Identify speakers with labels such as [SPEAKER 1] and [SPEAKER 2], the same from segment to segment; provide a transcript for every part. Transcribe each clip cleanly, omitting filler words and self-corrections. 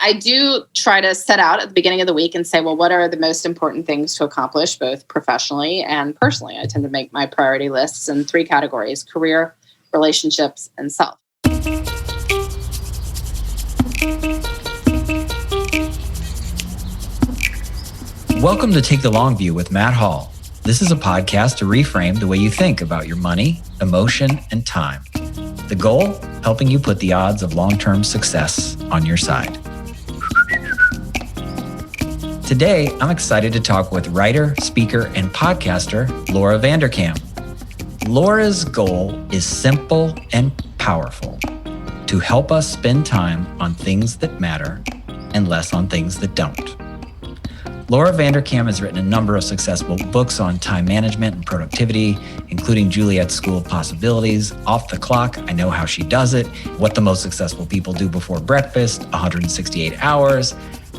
[SPEAKER 1] I do try to set out at the beginning of the week and say, well, what are the most important things to accomplish both professionally and personally? I tend to make my priority lists in 3 categories: career, relationships, and self.
[SPEAKER 2] Welcome to Take the Long View with Matt Hall. This is a podcast to reframe the way you think about your money, emotion, and time. The goal, helping you put the odds of long-term success on your side. Today, I'm excited to talk with writer, speaker, and podcaster, Laura Vanderkam. Laura's goal is simple and powerful: to help us spend time on things that matter and less on things that don't. Laura Vanderkam has written a number of successful books on time management and productivity, including Juliet's School of Possibilities, Off the Clock, I Know How She Does It, What the Most Successful People Do Before Breakfast, 168 Hours,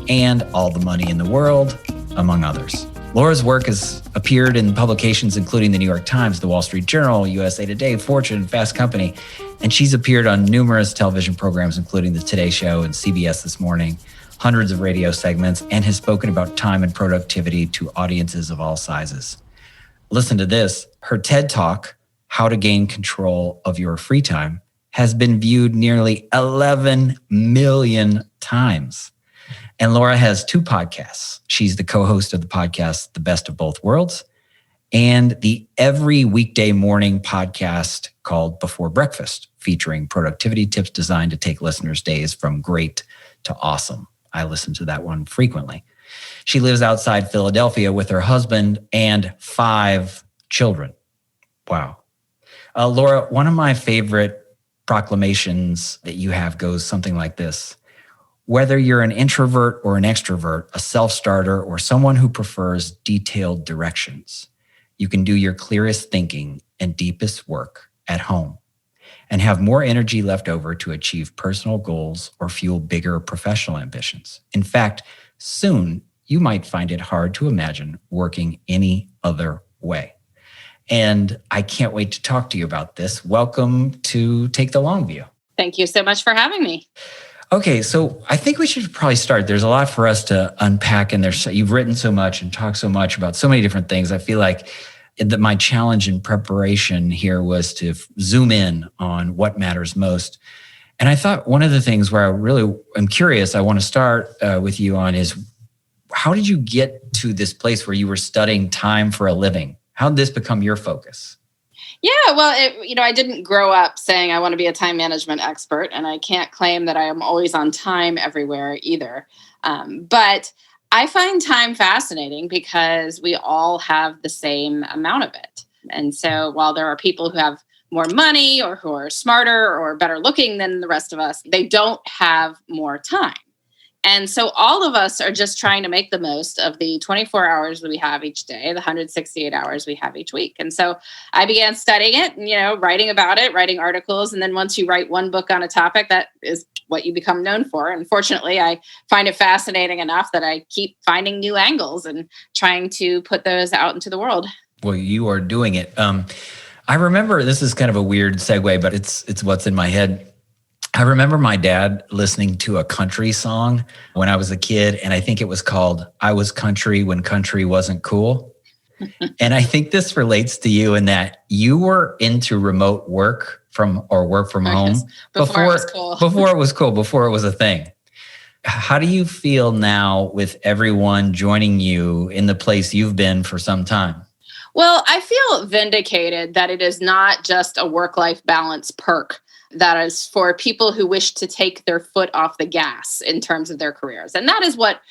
[SPEAKER 2] and All the Money in the World, among others. Laura's work has appeared in publications including the New York Times, the Wall Street Journal, USA Today, Fortune, Fast Company, and she's appeared on numerous television programs, including The Today Show and CBS This Morning, hundreds of radio segments, and has spoken about time and productivity to audiences of all sizes. Listen to this. Her TED Talk, How to Gain Control of Your Free Time, has been viewed nearly 11 million times. And Laura has 2 podcasts. She's the co-host of the podcast, The Best of Both Worlds, and the every weekday morning podcast called Before Breakfast, featuring productivity tips designed to take listeners' days from great to awesome. I listen to that one frequently. She lives outside Philadelphia with her husband and 5 children. Wow. Laura, one of my favorite proclamations that you have goes something like this: whether you're an introvert or an extrovert, a self-starter or someone who prefers detailed directions, you can do your clearest thinking and deepest work at home and have more energy left over to achieve personal goals or fuel bigger professional ambitions. In fact, soon you might find it hard to imagine working any other way. And I can't wait to talk to you about this. Welcome to Take the Long View.
[SPEAKER 1] Thank you so much for having me.
[SPEAKER 2] Okay, so I think we should probably start. There's a lot for us to unpack, and you've written so much and talked so much about so many different things. I feel like that my challenge in preparation here was to zoom in on what matters most. And I thought one of the things where I really am curious, I want to start with you on is, how did you get to this place where you were studying time for a living? How did this become your focus?
[SPEAKER 1] Yeah, well, I didn't grow up saying I want to be a time management expert, and I can't claim that I am always on time everywhere either. But I find time fascinating because we all have the same amount of it. And so while there are people who have more money or who are smarter or better looking than the rest of us, they don't have more time. And so all of us are just trying to make the most of the 24 hours that we have each day, the 168 hours we have each week. And so I began studying it and, writing about it, writing articles. And then once you write one book on a topic, that is what you become known for. And fortunately, I find it fascinating enough that I keep finding new angles and trying to put those out into the world.
[SPEAKER 2] Well, you are doing it. I remember, this is kind of a weird segue, but it's what's in my head. I remember my dad listening to a country song when I was a kid, and I think it was called I Was Country When Country Wasn't Cool. And I think this relates to you in that you were into remote work from home
[SPEAKER 1] before it was cool.
[SPEAKER 2] Before it was a thing. How do you feel now with everyone joining you in the place you've been for some time?
[SPEAKER 1] Well, I feel vindicated that it is not just a work-life balance perk that is for people who wish to take their foot off the gas in terms of their careers. And that is what,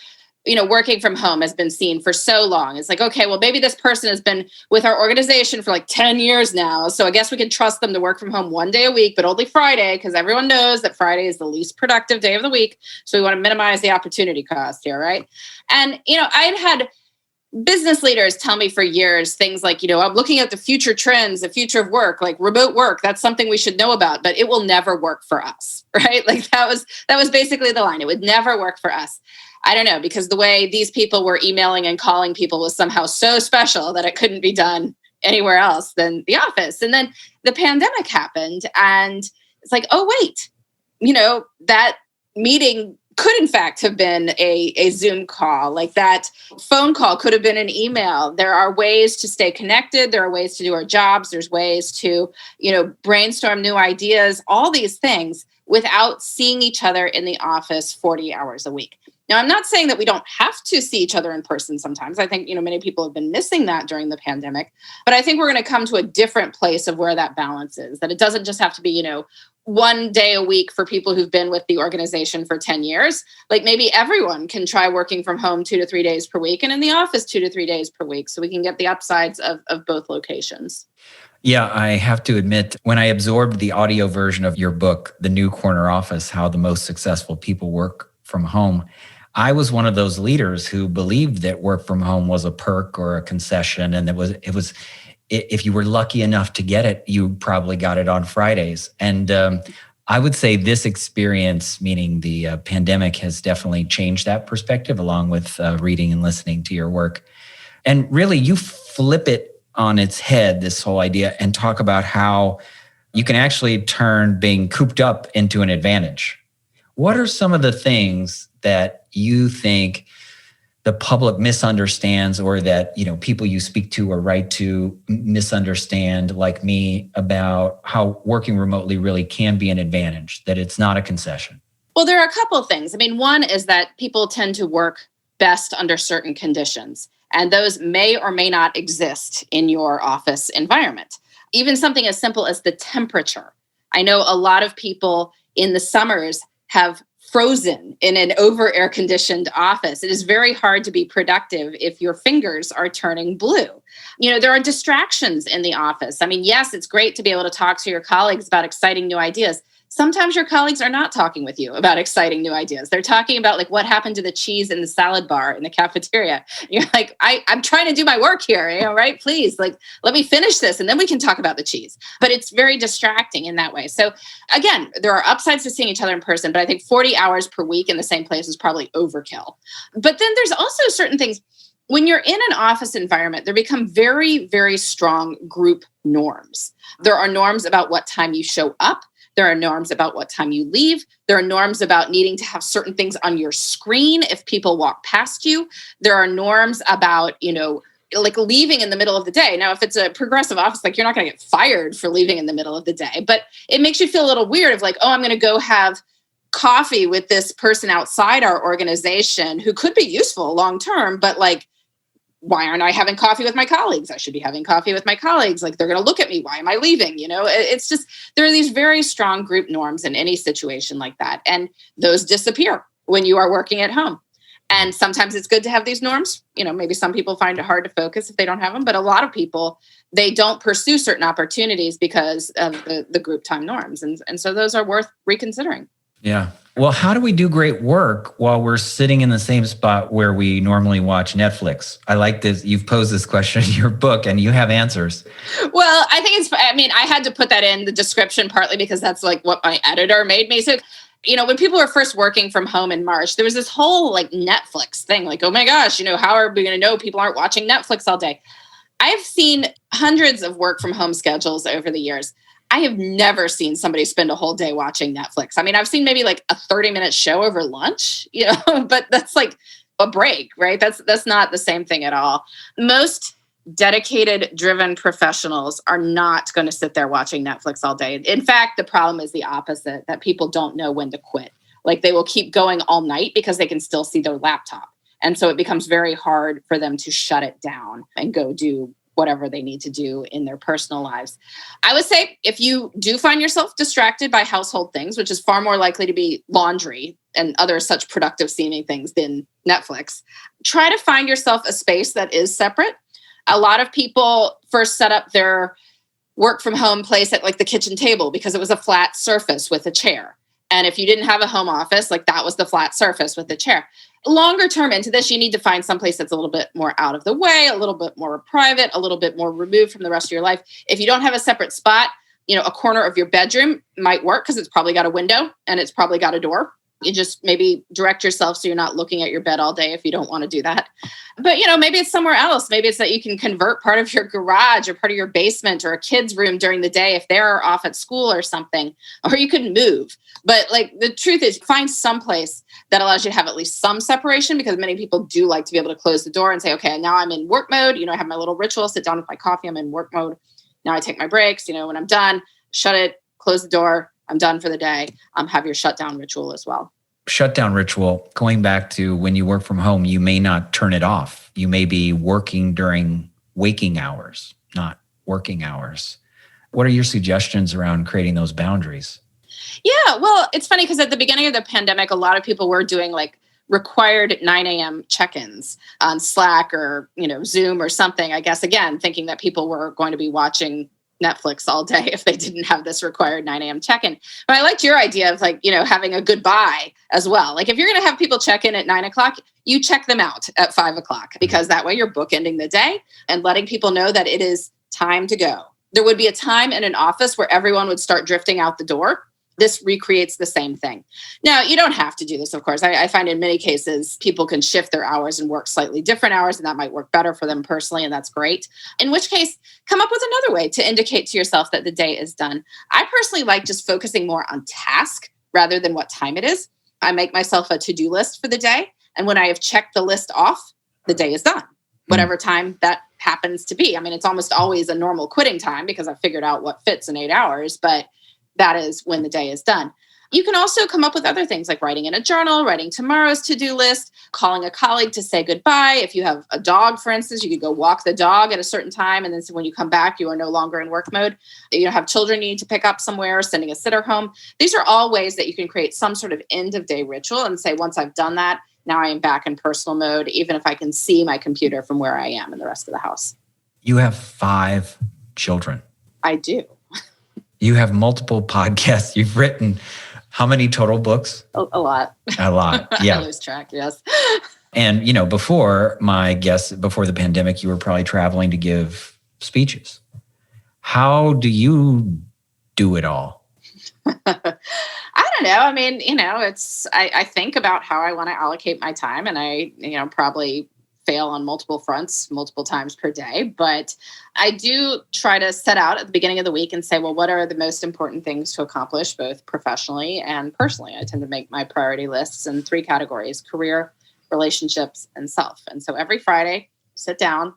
[SPEAKER 1] working from home has been seen for so long. It's like, okay, well, maybe this person has been with our organization for like 10 years now. So I guess we can trust them to work from home one day a week, but only Friday, because everyone knows that Friday is the least productive day of the week. So we want to minimize the opportunity cost here, right? And, I'd had business leaders tell me for years things like, I'm looking at the future trends, the future of work, like remote work. That's something we should know about, but it will never work for us, right? Like that was basically the line. It would never work for us. I don't know, because the way these people were emailing and calling people was somehow so special that it couldn't be done anywhere else than the office. And then the pandemic happened and it's like, oh, wait, that meeting could in fact have been a Zoom call. Like that phone call could have been an email. There are ways to stay connected. There are ways to do our jobs. There's ways to, brainstorm new ideas, all these things without seeing each other in the office 40 hours a week. Now, I'm not saying that we don't have to see each other in person sometimes. I think, many people have been missing that during the pandemic. But I think we're going to come to a different place of where that balance is, that it doesn't just have to be, one day a week for people who've been with the organization for 10 years. Like maybe everyone can try working from home 2 to 3 days per week and in the office 2 to 3 days per week. So we can get the upsides of both locations.
[SPEAKER 2] Yeah, I have to admit, when I absorbed the audio version of your book, The New Corner Office, How the Most Successful People Work from Home, I was one of those leaders who believed that work from home was a perk or a concession. And it was if you were lucky enough to get it, you probably got it on Fridays. And I would say this experience, meaning the pandemic, has definitely changed that perspective, along with reading and listening to your work. And really, you flip it on its head, this whole idea, and talk about how you can actually turn being cooped up into an advantage. What are some of the things that you think the public misunderstands, or that people you speak to or write to misunderstand, like me, about how working remotely really can be an advantage, that it's not a concession?
[SPEAKER 1] Well, there are a couple of things. I mean, one is that people tend to work best under certain conditions, and those may or may not exist in your office environment. Even something as simple as the temperature. I know a lot of people in the summers have frozen in an over air conditioned office. It is very hard to be productive if your fingers are turning blue. There are distractions in the office. I mean, yes, it's great to be able to talk to your colleagues about exciting new ideas. Sometimes your colleagues are not talking with you about exciting new ideas. They're talking about like what happened to the cheese in the salad bar in the cafeteria. You're like, I'm trying to do my work here, right? Please, like, let me finish this and then we can talk about the cheese. But it's very distracting in that way. So again, there are upsides to seeing each other in person, but I think 40 hours per week in the same place is probably overkill. But then there's also certain things. When you're in an office environment, there become very, very strong group norms. There are norms about what time you show up. There are norms about what time you leave. There are norms about needing to have certain things on your screen if people walk past you. There are norms about, like leaving in the middle of the day. Now, if it's a progressive office, like you're not going to get fired for leaving in the middle of the day, but it makes you feel a little weird of like, oh, I'm going to go have coffee with this person outside our organization who could be useful long-term, but like, why aren't I having coffee with my colleagues? I should be having coffee with my colleagues. Like they're going to look at me. Why am I leaving? It's just, there are these very strong group norms in any situation like that. And those disappear when you are working at home. And sometimes it's good to have these norms. Maybe some people find it hard to focus if they don't have them, but a lot of people, they don't pursue certain opportunities because of the group time norms. And so those are worth reconsidering.
[SPEAKER 2] Yeah. Well, how do we do great work while we're sitting in the same spot where we normally watch Netflix? I like this. You've posed this question in your book and you have answers.
[SPEAKER 1] Well, I had to put that in the description partly because that's like what my editor made me. So, when people were first working from home in March, there was this whole like Netflix thing, like, oh my gosh, how are we going to know people aren't watching Netflix all day? I've seen hundreds of work from home schedules over the years. I have never seen somebody spend a whole day watching Netflix. I mean, I've seen maybe like a 30-minute show over lunch, but that's like a break, right? That's not the same thing at all. Most dedicated, driven professionals are not going to sit there watching Netflix all day. In fact, the problem is the opposite, that people don't know when to quit. Like they will keep going all night because they can still see their laptop. And so it becomes very hard for them to shut it down and go do whatever they need to do in their personal lives. I would say if you do find yourself distracted by household things, which is far more likely to be laundry and other such productive seeming things than Netflix, try to find yourself a space that is separate. A lot of people first set up their work from home place at like the kitchen table because it was a flat surface with a chair. And if you didn't have a home office, like that was the flat surface with the chair. Longer term into this, you need to find someplace that's a little bit more out of the way, a little bit more private, a little bit more removed from the rest of your life. If you don't have a separate spot, a corner of your bedroom might work because it's probably got a window and it's probably got a door. You just maybe direct yourself so you're not looking at your bed all day if you don't want to do that. But, maybe it's somewhere else. Maybe it's that you can convert part of your garage or part of your basement or a kid's room during the day if they're off at school or something, or you can move. But like the truth is, find some place that allows you to have at least some separation, because many people do like to be able to close the door and say, okay, now I'm in work mode. I have my little ritual, sit down with my coffee. I'm in work mode. Now I take my breaks. When I'm done, shut it, close the door. I'm done for the day. Have your shutdown ritual as well.
[SPEAKER 2] Shutdown ritual, going back to when you work from home, you may not turn it off. You may be working during waking hours, not working hours. What are your suggestions around creating those boundaries?
[SPEAKER 1] Yeah, well, it's funny because at the beginning of the pandemic, a lot of people were doing like required 9 a.m. check-ins on Slack or, Zoom or something, I guess, again, thinking that people were going to be watching Netflix all day if they didn't have this required 9 a.m. check-in. But I liked your idea of like, having a goodbye as well. Like if you're going to have people check in at 9 o'clock, you check them out at 5 o'clock, because that way you're bookending the day and letting people know that it is time to go. There would be a time in an office where everyone would start drifting out the door. This recreates the same thing. Now, you don't have to do this, of course. I find in many cases, people can shift their hours and work slightly different hours, and that might work better for them personally, and that's great. In which case, come up with another way to indicate to yourself that the day is done. I personally like just focusing more on task rather than what time it is. I make myself a to-do list for the day, and when I have checked the list off, the day is done, whatever time that happens to be. I mean, it's almost always a normal quitting time because I figured out what fits in 8 hours, but that is when the day is done. You can also come up with other things like writing in a journal, writing tomorrow's to-do list, calling a colleague to say goodbye. If you have a dog, for instance, you could go walk the dog at a certain time. And then when you come back, you are no longer in work mode. You have children you need to pick up somewhere, sending a sitter home. These are all ways that you can create some sort of end of day ritual and say, once I've done that, now I am back in personal mode, even if I can see my computer from where I am in the rest of the house.
[SPEAKER 2] You have 5 children.
[SPEAKER 1] I do.
[SPEAKER 2] You have multiple podcasts. You've written how many total books?
[SPEAKER 1] A lot.
[SPEAKER 2] A lot, yeah.
[SPEAKER 1] I lose track, yes.
[SPEAKER 2] And, before the pandemic, you were probably traveling to give speeches. How do you do it all?
[SPEAKER 1] I don't know. I mean, I think about how I want to allocate my time, and I, probably fail on multiple fronts, multiple times per day. But I do try to set out at the beginning of the week and say, well, what are the most important things to accomplish both professionally and personally? I tend to make my priority lists in 3 categories: career, relationships, and self. And so every Friday, sit down,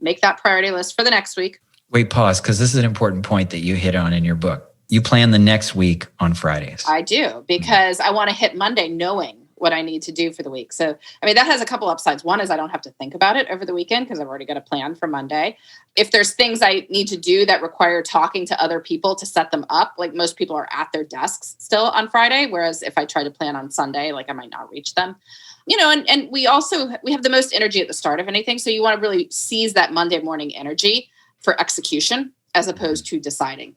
[SPEAKER 1] make that priority list for the next week.
[SPEAKER 2] Wait, pause, because this is an important point that you hit on in your book. You plan the next week on Fridays.
[SPEAKER 1] I do, because I want to hit Monday knowing what I need to do for the week. So, that has a couple upsides. One is I don't have to think about it over the weekend because I've already got a plan for Monday. If there's things I need to do that require talking to other people to set them up, like most people are at their desks still on Friday, whereas if I try to plan on Sunday, like I might not reach them. And we have the most energy at the start of anything. So you want to really seize that Monday morning energy for execution as opposed to deciding.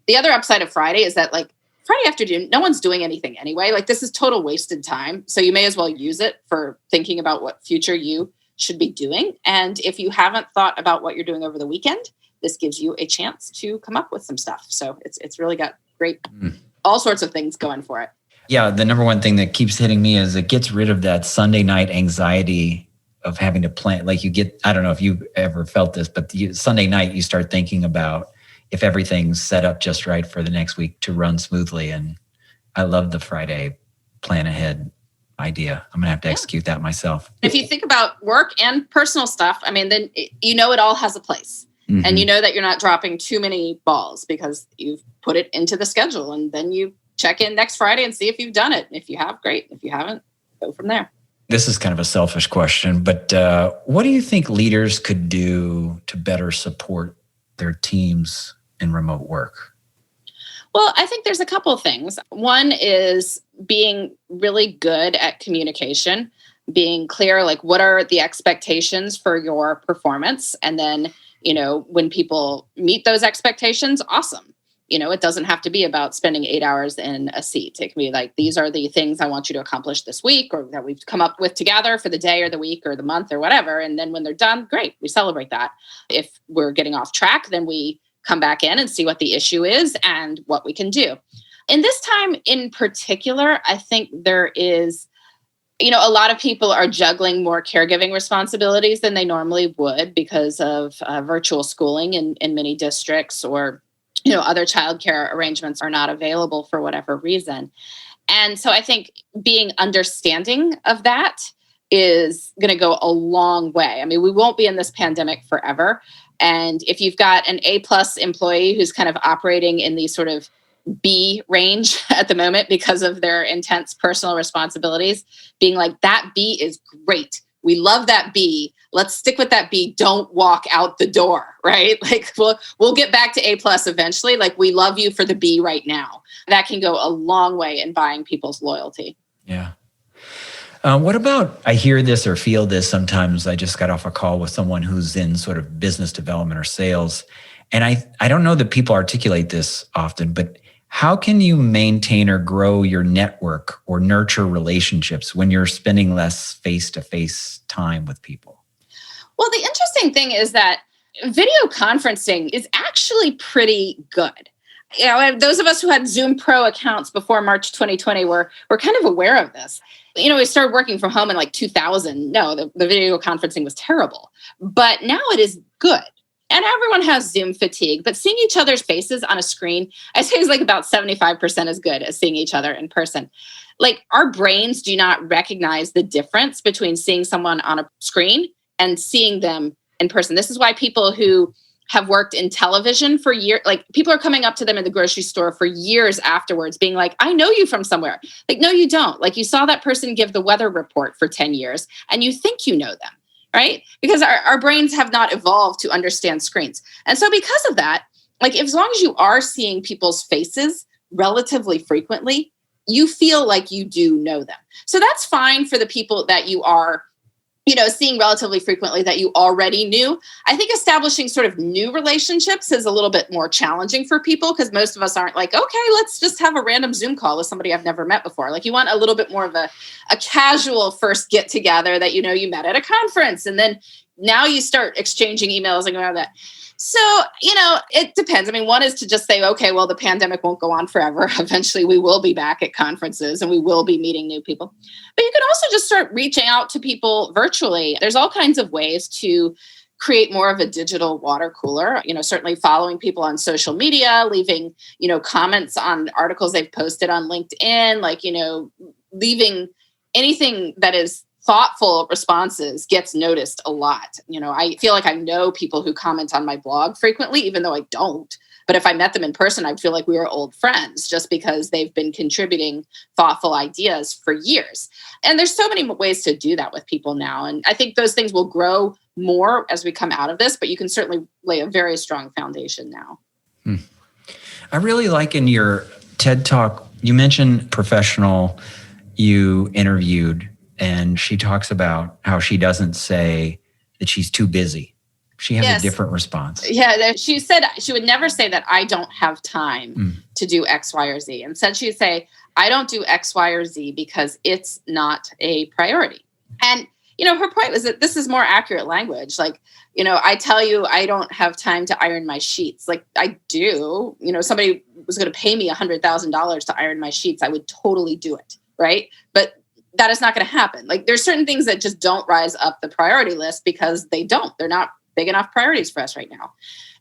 [SPEAKER 1] The other upside of Friday is that like Friday afternoon, no one's doing anything anyway. Like this is total wasted time. So you may as well use it for thinking about what future you should be doing. And if you haven't thought about what you're doing over the weekend, this gives you a chance to come up with some stuff. So it's really got great, all sorts of things going for it.
[SPEAKER 2] Yeah. The number one thing that keeps hitting me is it gets rid of that Sunday night anxiety of having to plan. Like I don't know if you've ever felt this, but Sunday night, you start thinking about if everything's set up just right for the next week to run smoothly. And I love the Friday plan ahead idea. I'm going to have to execute that myself.
[SPEAKER 1] If you think about work and personal stuff, then it all has a place. Mm-hmm. And that you're not dropping too many balls because you've put it into the schedule. And then you check in next Friday and see if you've done it. If you have, great. If you haven't, go from there.
[SPEAKER 2] This is kind of a selfish question, but what do you think leaders could do to better support their teams in remote work?
[SPEAKER 1] Well, I think there's a couple of things. One is being really good at communication, being clear, like what are the expectations for your performance? And then, when people meet those expectations, awesome. It doesn't have to be about spending 8 hours in a seat. It can be like, these are the things I want you to accomplish this week or that we've come up with together for the day or the week or the month or whatever. And then when they're done, great, we celebrate that. If we're getting off track, then we come back in and see what the issue is and what we can do. In this time in particular, I think there is, a lot of people are juggling more caregiving responsibilities than they normally would because of virtual schooling in many districts, or, other childcare arrangements are not available for whatever reason. And so I think being understanding of that is going to go a long way. I mean, we won't be in this pandemic forever. And if you've got an A+ employee who's kind of operating in the sort of B range at the moment because of their intense personal responsibilities, being like, that B is great. We love that B. Let's stick with that B. Don't walk out the door, right? Like we'll get back to A+ eventually. Like, we love you for the B right now. That can go a long way in buying people's loyalty.
[SPEAKER 2] Yeah. What about, I hear this or feel this sometimes. I just got off a call with someone who's in sort of business development or sales. And I don't know that people articulate this often, but how can you maintain or grow your network or nurture relationships when you're spending less face-to-face time with people?
[SPEAKER 1] Well, the interesting thing is that video conferencing is actually pretty good. Those of us who had Zoom Pro accounts before March 2020 were kind of aware of this. We started working from home in like 2000. No, the video conferencing was terrible, but now it is good. And everyone has Zoom fatigue, but seeing each other's faces on a screen, I say, is like about 75% as good as seeing each other in person. Like, our brains do not recognize the difference between seeing someone on a screen and seeing them in person. This is why people who have worked in television for years, like, people are coming up to them in the grocery store for years afterwards being like, I know you from somewhere. Like, no, you don't. Like, you saw that person give the weather report for 10 years and you think you know them. Right? Because our brains have not evolved to understand screens. And so because of that, like, as long as you are seeing people's faces relatively frequently, you feel like you do know them. So that's fine for the people that you are, seeing relatively frequently that you already knew. I think establishing sort of new relationships is a little bit more challenging for people because most of us aren't like, okay, let's just have a random Zoom call with somebody I've never met before. Like, you want a little bit more of a casual first get together that, you met at a conference, and then now you start exchanging emails and going on that. So, it depends. I mean, one is to just say, okay, well, the pandemic won't go on forever. Eventually, we will be back at conferences and we will be meeting new people. But you can also just start reaching out to people virtually. There's all kinds of ways to create more of a digital water cooler. Certainly following people on social media, leaving, comments on articles they've posted on LinkedIn, like, leaving anything that is thoughtful responses gets noticed a lot. I feel like I know people who comment on my blog frequently, even though I don't. But if I met them in person, I'd feel like we were old friends just because they've been contributing thoughtful ideas for years. And there's so many ways to do that with people now. And I think those things will grow more as we come out of this, but you can certainly lay a very strong foundation now.
[SPEAKER 2] I really like in your TED Talk, you mentioned professional you interviewed, and she talks about how she doesn't say that she's too busy. She has a different response.
[SPEAKER 1] Yeah, she said she would never say that I don't have time to do X, Y, or Z. Instead, she'd say, I don't do X, Y, or Z because it's not a priority. And, her point was that this is more accurate language. Like, I tell you, I don't have time to iron my sheets. Like, I do. Somebody was going to pay me $100,000 to iron my sheets. I would totally do it. Right. But that is not going to happen. Like, there's certain things that just don't rise up the priority list because they're not big enough priorities for us right now.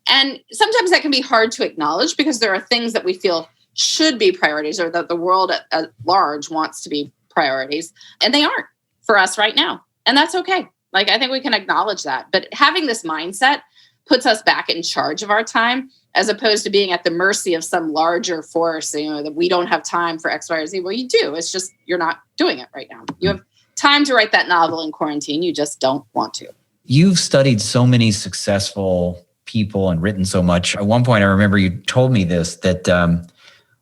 [SPEAKER 1] And sometimes that can be hard to acknowledge because there are things that we feel should be priorities or that the world at large wants to be priorities, and they aren't for us right now. And that's okay. Like, I think we can acknowledge that. But having this mindset puts us back in charge of our time as opposed to being at the mercy of some larger force, that we don't have time for X, Y, or Z. Well, you do. It's just you're not doing it right now. You have time to write that novel in quarantine. You just don't want to.
[SPEAKER 2] You've studied so many successful people and written so much. At one point, I remember you told me this, that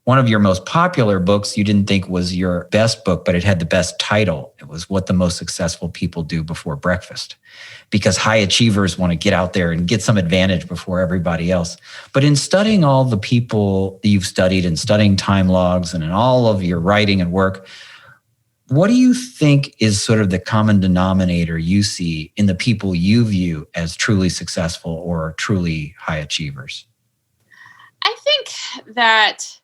[SPEAKER 2] one of your most popular books you didn't think was your best book, but it had the best title. It was What the Most Successful People Do Before Breakfast, because high achievers want to get out there and get some advantage before everybody else. But in studying all the people that you've studied and studying time logs and in all of your writing and work, what do you think is sort of the common denominator you see in the people you view as truly successful or truly high achievers?
[SPEAKER 1] I think that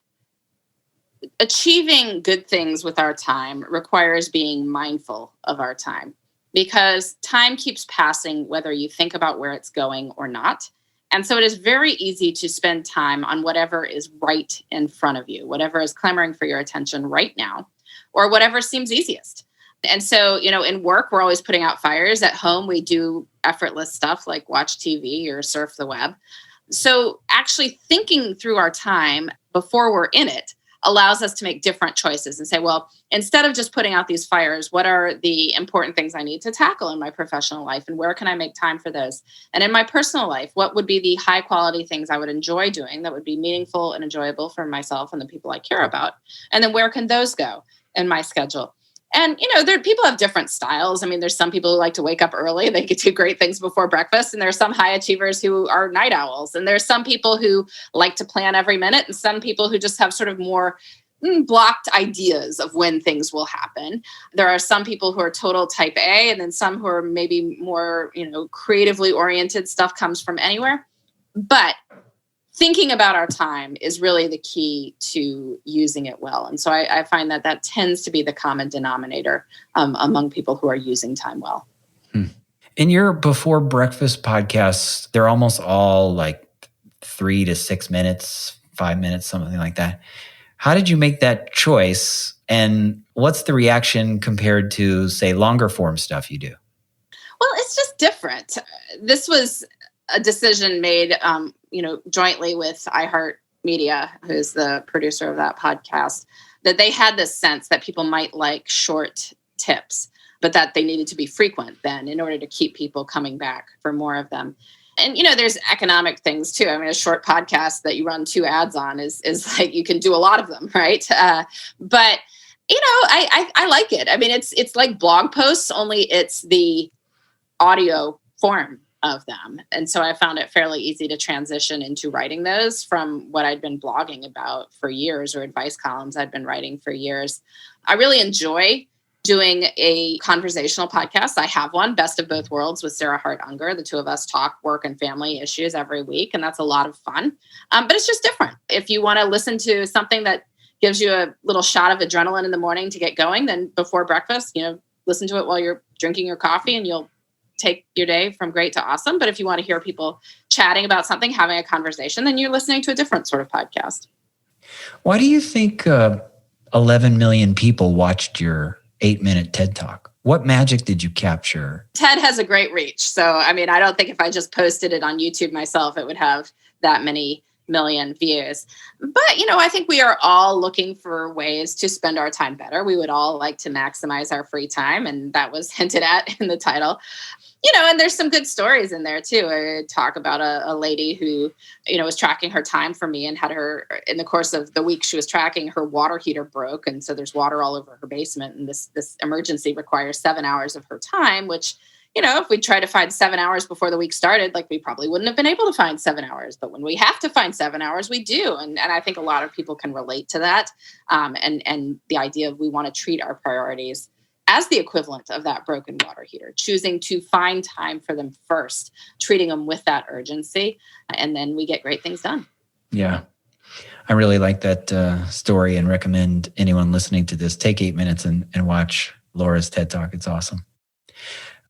[SPEAKER 1] achieving good things with our time requires being mindful of our time, because time keeps passing whether you think about where it's going or not. And so it is very easy to spend time on whatever is right in front of you, whatever is clamoring for your attention right now, or whatever seems easiest. And so, in work, we're always putting out fires. At home, we do effortless stuff like watch TV or surf the web. So actually thinking through our time before we're in it allows us to make different choices and say, well, instead of just putting out these fires, what are the important things I need to tackle in my professional life, and where can I make time for those? And in my personal life, what would be the high quality things I would enjoy doing that would be meaningful and enjoyable for myself and the people I care about? And then where can those go in my schedule? And, people have different styles. I mean, there's some people who like to wake up early. They could do great things before breakfast. And there's some high achievers who are night owls. And there's some people who like to plan every minute, and some people who just have sort of more blocked ideas of when things will happen. There are some people who are total type A, and then some who are maybe more, creatively oriented. Stuff comes from anywhere. But thinking about our time is really the key to using it well. And so I find that tends to be the common denominator among people who are using time well.
[SPEAKER 2] In your before breakfast podcasts, they're almost all like 3 to 6 minutes, 5 minutes, something like that. How did you make that choice? And what's the reaction compared to, say, longer form stuff you do?
[SPEAKER 1] Well, it's just different. This was a decision made, jointly with iHeartMedia, who's the producer of that podcast, that they had this sense that people might like short tips, but that they needed to be frequent then in order to keep people coming back for more of them. And, there's economic things too. I mean, a short podcast that you run 2 ads on is like, you can do a lot of them, right? But, I like it. I mean, it's like blog posts, only it's the audio form of them. And so I found it fairly easy to transition into writing those from what I'd been blogging about for years, or advice columns I'd been writing for years. I really enjoy doing a conversational podcast. I have one, Best of Both Worlds, with Sarah Hart Unger. The two of us talk work and family issues every week, and that's a lot of fun. But it's just different. If you want to listen to something that gives you a little shot of adrenaline in the morning to get going, then before breakfast, listen to it while you're drinking your coffee, and you'll take your day from great to awesome. But if you want to hear people chatting about something, having a conversation, then you're listening to a different sort of podcast.
[SPEAKER 2] Why do you think 11 million people watched your 8-minute TED Talk? What magic did you capture?
[SPEAKER 1] TED has a great reach. So, I mean, I don't think if I just posted it on YouTube myself, it would have that many million views. But, I think we are all looking for ways to spend our time better. We would all like to maximize our free time. And that was hinted at in the title. And there's some good stories in there too. I talk about a lady who, was tracking her time for me, and had in the course of the week she was tracking, her water heater broke. And so there's water all over her basement. And this emergency requires 7 hours of her time, which, if we try to find 7 hours before the week started, like, we probably wouldn't have been able to find 7 hours. But when we have to find 7 hours, we do. And I think a lot of people can relate to that. And the idea of, we want to treat our priorities as the equivalent of that broken water heater, choosing to find time for them first, treating them with that urgency, and then we get great things done.
[SPEAKER 2] Yeah. I really like that story, and recommend anyone listening to this take 8 minutes and watch Laura's TED Talk. It's awesome.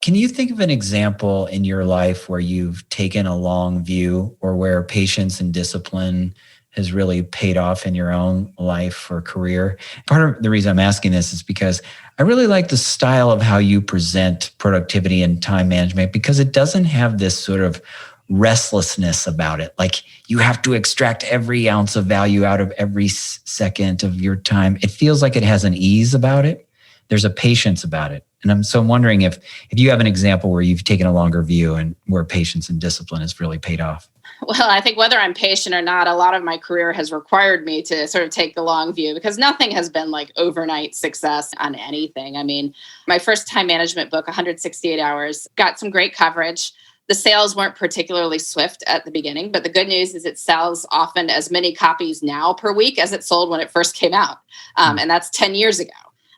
[SPEAKER 2] Can you think of an example in your life where you've taken a long view, or where patience and discipline has really paid off in your own life or career? Part of the reason I'm asking this is because I really like the style of how you present productivity and time management, because it doesn't have this sort of restlessness about it. Like, you have to extract every ounce of value out of every second of your time. It feels like it has an ease about it. There's a patience about it. And I'm wondering if you have an example where you've taken a longer view and where patience and discipline has really paid off.
[SPEAKER 1] Well, I think whether I'm patient or not, a lot of my career has required me to sort of take the long view, because nothing has been like overnight success on anything. I mean, my first time management book, 168 Hours, got some great coverage. The sales weren't particularly swift at the beginning, but the good news is it sells often as many copies now per week as it sold when it first came out. And that's 10 years ago.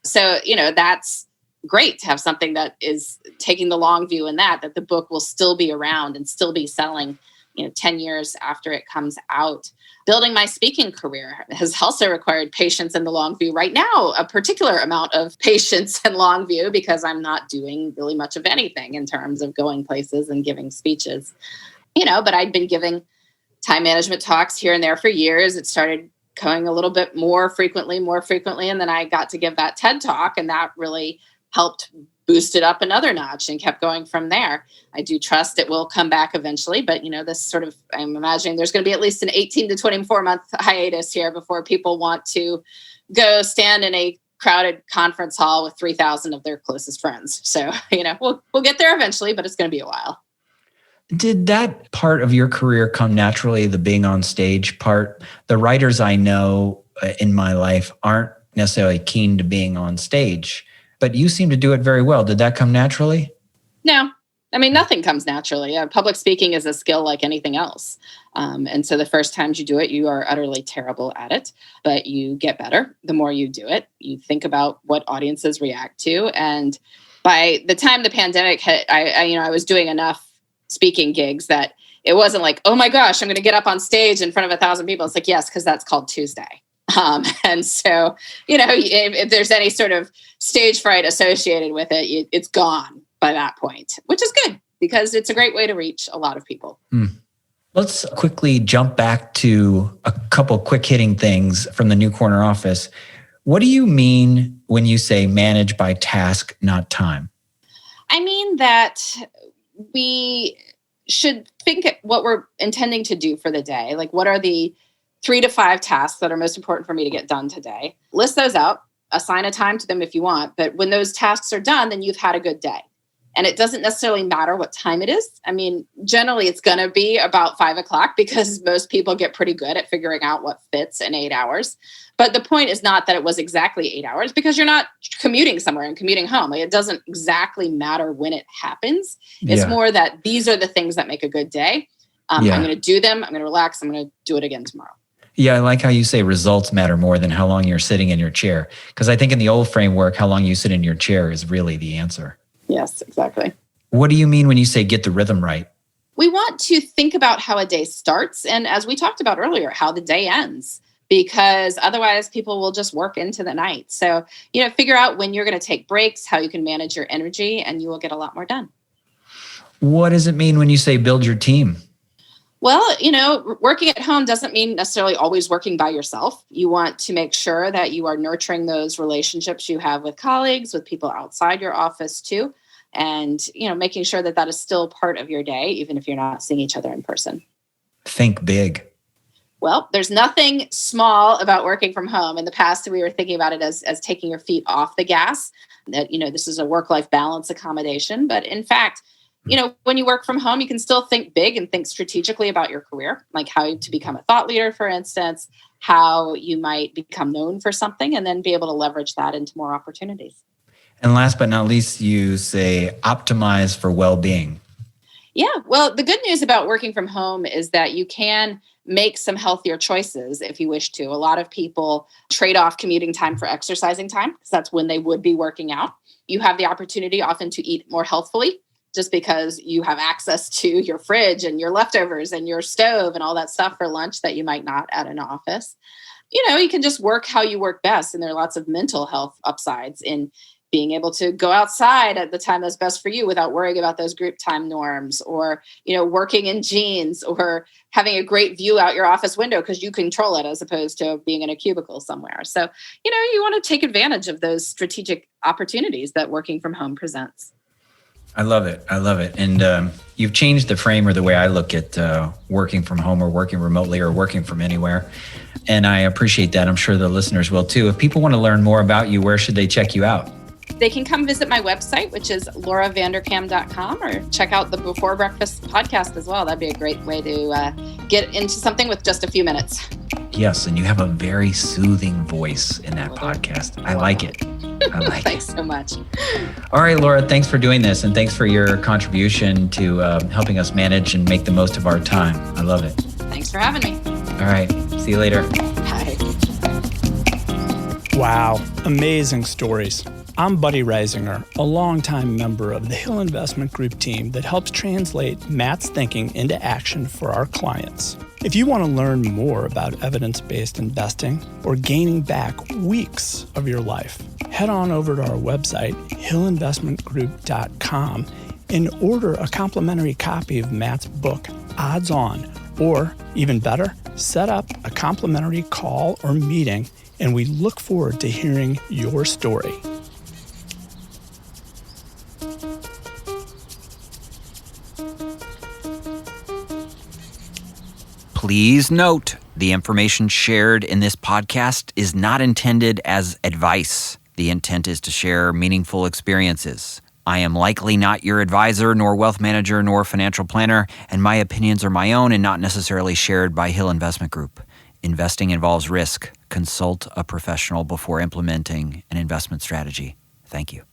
[SPEAKER 1] So, that's great to have something that is taking the long view, in that the book will still be around and still be selling, 10 years after it comes out. Building my speaking career has also required patience in the long view. Right now, a particular amount of patience and long view, because I'm not doing really much of anything in terms of going places and giving speeches. But I'd been giving time management talks here and there for years. It started going a little bit more frequently. And then I got to give that TED talk, and that really helped boost it up another notch and kept going from there. I do trust it will come back eventually, but this sort of, I'm imagining there's going to be at least an 18 to 24 month hiatus here before people want to go stand in a crowded conference hall with 3,000 of their closest friends. So, we'll get there eventually, but it's going to be a while.
[SPEAKER 2] Did that part of your career come naturally, the being on stage part? The writers I know in my life aren't necessarily keen to being on stage, but you seem to do it very well. Did that come naturally?
[SPEAKER 1] No. I mean, nothing comes naturally. Public speaking is a skill like anything else. And so the first times you do it, you are utterly terrible at it, but you get better the more you do it. You think about what audiences react to. And by the time the pandemic hit, I was doing enough speaking gigs that it wasn't like, oh my gosh, I'm going to get up on stage in front of 1,000 people. It's like, yes, because that's called Tuesday. And so, if there's any sort of stage fright associated with it, it's gone by that point, which is good because it's a great way to reach a lot of people.
[SPEAKER 2] Let's quickly jump back to a couple quick hitting things from the New Corner office. What do you mean when you say manage by task, not time?
[SPEAKER 1] I mean that we should think what we're intending to do for the day. Like, what are the 3 to 5 tasks that are most important for me to get done today? List those out, assign a time to them if you want. But when those tasks are done, then you've had a good day. And it doesn't necessarily matter what time it is. I mean, generally it's going to be about 5 o'clock because most people get pretty good at figuring out what fits in 8 hours. But the point is not that it was exactly 8 hours because you're not commuting somewhere and commuting home. Like, it doesn't exactly matter when it happens. It's more that these are the things that make a good day. I'm going to do them. I'm going to relax. I'm going to do it again tomorrow.
[SPEAKER 2] Yeah, I like how you say results matter more than how long you're sitting in your chair. Because I think in the old framework, how long you sit in your chair is really the answer.
[SPEAKER 1] Yes, exactly.
[SPEAKER 2] What do you mean when you say get the rhythm right?
[SPEAKER 1] We want to think about how a day starts and, as we talked about earlier, how the day ends, because otherwise people will just work into the night. So, figure out when you're going to take breaks, how you can manage your energy, and you will get a lot more done.
[SPEAKER 2] What does it mean when you say build your team?
[SPEAKER 1] Well, working at home doesn't mean necessarily always working by yourself. You want to make sure that you are nurturing those relationships you have with colleagues, with people outside your office too. And, making sure that that is still part of your day, even if you're not seeing each other in person.
[SPEAKER 2] Think big.
[SPEAKER 1] Well, there's nothing small about working from home. In the past, we were thinking about it as taking your feet off the gas, that, this is a work-life balance accommodation. But in fact, when you work from home, you can still think big and think strategically about your career, like how to become a thought leader, for instance, how you might become known for something and then be able to leverage that into more opportunities.
[SPEAKER 2] And last but not least, you say optimize for well-being.
[SPEAKER 1] Yeah, well, the good news about working from home is that you can make some healthier choices if you wish to. A lot of people trade off commuting time for exercising time because that's when they would be working out. You have the opportunity often to eat more healthfully just because you have access to your fridge and your leftovers and your stove and all that stuff for lunch that you might not at an office. You can just work how you work best. And there are lots of mental health upsides in being able to go outside at the time that's best for you without worrying about those group time norms, or, working in jeans, or having a great view out your office window because you control it as opposed to being in a cubicle somewhere. So, you want to take advantage of those strategic opportunities that working from home presents.
[SPEAKER 2] I love it. And you've changed the frame or the way I look at working from home or working remotely or working from anywhere. And I appreciate that. I'm sure the listeners will too. If people want to learn more about you, where should they check you out?
[SPEAKER 1] They can come visit my website, which is lauravanderkam.com, or check out the Before Breakfast podcast as well. That'd be a great way to get into something with just a few minutes.
[SPEAKER 2] Yes, and you have a very soothing voice in that podcast. I like it.
[SPEAKER 1] Thanks so much.
[SPEAKER 2] All right, Laura, thanks for doing this, and thanks for your contribution to helping us manage and make the most of our time. I love it.
[SPEAKER 1] Thanks for having me.
[SPEAKER 2] All right. See you later.
[SPEAKER 1] Bye.
[SPEAKER 3] Wow. Amazing stories. I'm Buddy Reisinger, a longtime member of the Hill Investment Group team that helps translate Matt's thinking into action for our clients. If you want to learn more about evidence-based investing or gaining back weeks of your life, head on over to our website, hillinvestmentgroup.com, and order a complimentary copy of Matt's book, Odds On, or even better, set up a complimentary call or meeting, and we look forward to hearing your story.
[SPEAKER 2] Please note, the information shared in this podcast is not intended as advice. The intent is to share meaningful experiences. I am likely not your advisor, nor wealth manager, nor financial planner, and my opinions are my own and not necessarily shared by Hill Investment Group. Investing involves risk. Consult a professional before implementing an investment strategy. Thank you.